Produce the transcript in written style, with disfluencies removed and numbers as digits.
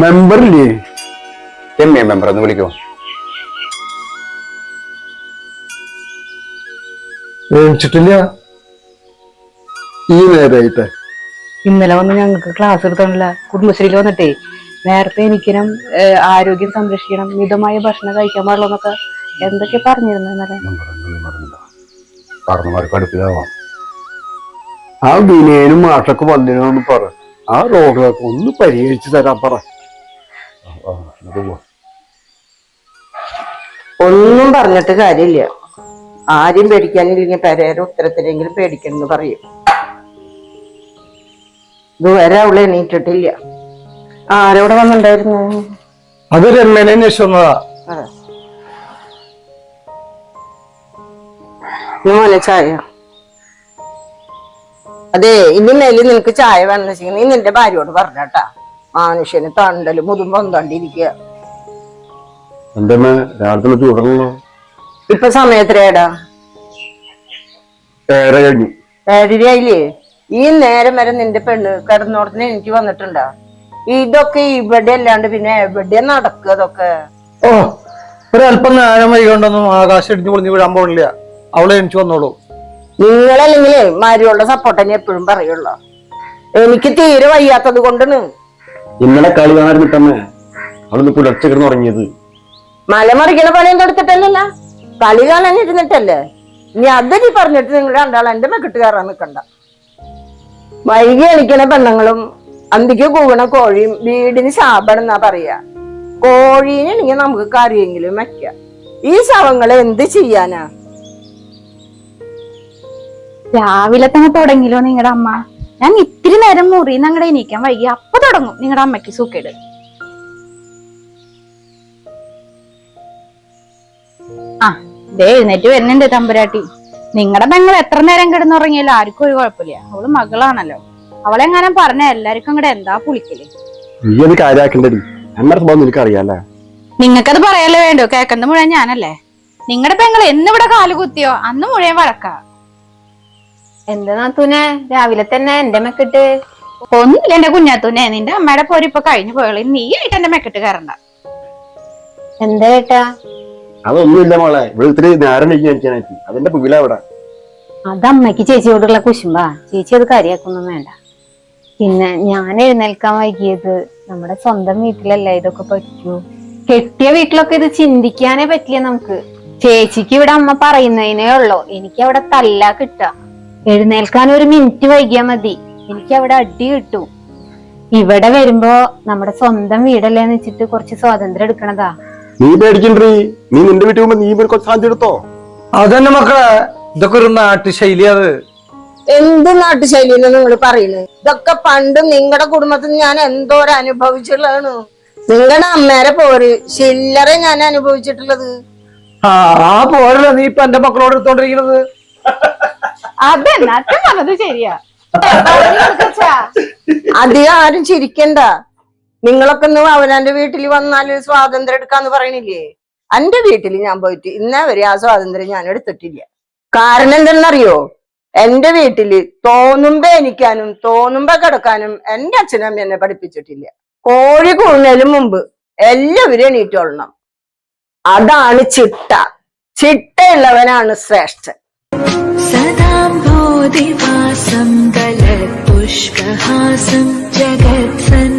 മെമ്പറില്ലേ? Member ഒന്ന് വിളിക്കോ? എണിച്ചിട്ടില്ല. ഈ നേരായിട്ട് ഇന്നലെ വന്ന് ഞങ്ങൾക്ക് ക്ലാസ് എടുത്തോണ്ടില്ല. കുടുംബശ്രീയിൽ വന്നിട്ടേ നേരത്തെ എനിക്കിനും ആരോഗ്യം സംരക്ഷിക്കണം, മിതമായ ഭക്ഷണം കഴിക്കാൻ പാടുള്ളൂ എന്നൊക്കെ എന്തൊക്കെ പറഞ്ഞിരുന്നു ഇന്നലെ. ആ വിനയനും മാഷൊക്കെ വന്നിനോന്ന് പറ. ആ രോഗമൊക്കെ ഒന്ന് പരിഹരിച്ചു തരാൻ പറ. ഒന്നും പറഞ്ഞിട്ട് കാര്യമില്ല. ആരും പേടിക്കാനില്ലെങ്കിൽ പെരേര ഉത്തരത്തിലെങ്കിലും പേടിക്കണമെന്ന് പറയും. ഇതുവരെ അവള് എണീറ്റിട്ടില്ല. ആരോടെ വന്നിണ്ടായിരുന്നു? അത് രമ്യനെ അന്വേഷിച്ചതാ. മോനെ ചായ. അതെ, ഇനി മേലിൽ നിനക്ക് ചായ വേണമെന്ന് വെച്ചാൽ നീ നിന്റെ ഭാര്യയോട് പറഞ്ഞാട്ടാ. മനുഷ്യന് തണ്ടല് മുതുമ്പോ തണ്ടിരിക്കുക. ഇപ്പൊ സമയത്രേടാ? 7:30 ഈ നേരം വരെ നിന്റെ പെണ്ണ് കിടന്നോടത്തിന് എനിക്ക് വന്നിട്ടുണ്ടാ? ഇതൊക്കെ ഇവിടെ അല്ലാണ്ട് പിന്നെ എവിടെ നടക്കുക? അതൊക്കെ ഒരല്പം നേരം വൈകൊണ്ടൊന്നും ആകാശം ഇടിഞ്ഞു പൊളിഞ്ഞു വിടാൻ പോണില്ല. അവളെ എനിക്ക് വന്നോളൂ. നിങ്ങളല്ലെങ്കിലേ മാരിയുള്ള സപ്പോർട്ട് തന്നെ എപ്പോഴും പറയുള്ളൂ. എനിക്ക് തീരെ വയ്യാത്തത് കൊണ്ടാണ്. ഇന്നലെ കളി കാണാൻ കിട്ടമ്മേ അവളൊന്ന് പുലർച്ചെ കിടന്ന് ഉറങ്ങിയത്. മലമറിക്കണ പണിയും തൊടുത്തിട്ടല്ല, കളി കാണാൻ ഇരുന്നിട്ടല്ലേ. ഇനി അതൊരു പറഞ്ഞിട്ട് നിങ്ങൾ രണ്ടാൾ എന്റെ മെക്കിട്ട് കയറാൻ നിൽക്കണ്ട. വൈകി എണിക്കണ പെണ്ണുങ്ങളും അന്തിക്ക് കൂവണ കോഴിയും വീടിന് ശാപം എന്നാ പറയാ. കോഴീനാണെങ്കിൽ നമുക്ക് കറിയെങ്കിലും വെക്കാം. ഈ ശവങ്ങളെ എന്ത് ചെയ്യാനാ? രാവിലെ തന്നെ തുടങ്ങില്ലോ നിങ്ങളുടെ അമ്മ. ഞാൻ ഇത്തിരി നേരം മുറി ഞങ്ങളുടെ എണീക്കാൻ വൈകി അപ്പൊ തുടങ്ങും നിങ്ങളുടെ അമ്മയ്ക്ക് സൂക്കേട്. ആ ദേ എഴുന്നേറ്റ് വരുന്നുണ്ട് തമ്പുരാട്ടി. നിങ്ങളുടെ പെങ്ങൾ എത്ര നേരം കിടന്നുറങ്ങിയാലും ആർക്കും ഒരു കുഴപ്പമില്ല. അവള് മകളാണല്ലോ. അവളെങ്ങാനും പറഞ്ഞ എല്ലാവർക്കും അങ്ങടെ എന്താ പുളിക്കല്. നിങ്ങൾക്കത് പറയാലോ വേണ്ടോ? കേക്കുന്നത് മുഴുവൻ ഞാനല്ലേ. നിങ്ങളുടെ പെങ്ങൾ എന്നിവിടെ കാലുകുത്തിയോ അന്ന് മുഴുവൻ വഴക്കാ. എന്താ നാത്തൂനെ രാവിലെ തന്നെ എന്റെ മെക്കിട്ട്? ഒന്നുമില്ല എന്റെ കുഞ്ഞാത്തൂനെ, നിന്റെ അമ്മയുടെ പോര് ഇപ്പൊ കഴിഞ്ഞു പോയുള്ളൂ. നീ ആയിട്ട് എന്റെ മെക്കിട്ട് കയറണ്ട. എന്താ ഏട്ടാ? അതൊന്നുമില്ല മോളെ, ഇവിടെ നേരം അതിന്റെ പുകിലവിടെ. അതമ്മയ്ക്ക് ചേച്ചിയോടുള്ള കുശുമ്പാ. ചേച്ചി അത് കാര്യാക്കൊന്നും വേണ്ട. പിന്നെ ഞാൻ എഴുന്നേൽക്കാൻ വൈകിയത് നമ്മുടെ സ്വന്തം വീട്ടിലല്ലേ ഇതൊക്കെ പറ്റൂ. കെട്ടിയ വീട്ടിലൊക്കെ ഇത് ചിന്തിക്കാനേ പറ്റില്ല നമുക്ക്. ചേച്ചിക്ക് ഇവിടെ അമ്മ പറയുന്നതിനേ ഉള്ളൂ. എനിക്ക് അവിടെ തല്ലാ കിട്ടാ. എഴുന്നേൽക്കാൻ ഒരു മിനിറ്റ് വൈകിയാ മതി, എനിക്ക് അവിടെ അടി കിട്ടും. ഇവിടെ വരുമ്പോ നമ്മുടെ സ്വന്തം വീടല്ലേന്ന് വെച്ചിട്ട് കുറച്ച് സ്വാതന്ത്ര്യം എടുക്കണതാ. നീ പേടിക്കണ്ടീ, നീ നിന്റെ വീട്ടിൽ പോകുമ്പോ നീ കുറച്ച് സാധ്യത എടുത്തോ. അതന്നെ മക്കളെ, ഇതൊക്കെ ഒരു നാട്ടുശൈലി. അത് എന്ത് നാട്ടുശൈലിന്ന് നിങ്ങൾ പറയുന്നത്? ഇതൊക്കെ പണ്ട് നിങ്ങളുടെ കുടുംബത്തിൽ ഞാൻ എന്തോരം അനുഭവിച്ചുള്ളതാണ്. നിങ്ങളുടെ അമ്മേരെ പോര് ചില്ലറ ഞാൻ അനുഭവിച്ചിട്ടുള്ളത്. ആ പോരല്ലോ നീ ഇപ്പൊ എന്റെ മക്കളോട് എടുത്തോണ്ടിരിക്കുന്നത്. അതെന്നാ പറഞ്ഞത് ശരിയാ. അധികം ആരും ചിരിക്കണ്ട. നിങ്ങളൊക്കെ ഒന്ന് അവനാന്റെ വീട്ടിൽ വന്നാല് സ്വാതന്ത്ര്യം എടുക്കാന്ന് പറയണില്ലേ? എന്റെ വീട്ടിൽ ഞാൻ പോയിട്ട് ഇന്നേ വരെ ആ സ്വാതന്ത്ര്യം ഞാൻ എടുത്തിട്ടില്ല. കാരണം എന്തെന്നറിയോ? എന്റെ വീട്ടില് തോന്നുമ്പോ എണിക്കാനും തോന്നുമ്പോ കിടക്കാനും എന്റെ അച്ഛനമ്മ എന്നെ പഠിപ്പിച്ചിട്ടില്ല. കോഴി കൂടുന്നതിന് മുമ്പ് എല്ലാവരും എണീറ്റോളണം. അതാണ് ചിട്ട. ചിട്ടയുള്ളവനാണ് ശ്രേഷ്ഠൻ. സദാംഭോധിവാസം ഗലപുഷ്പഹാസം ജഗത്സൻ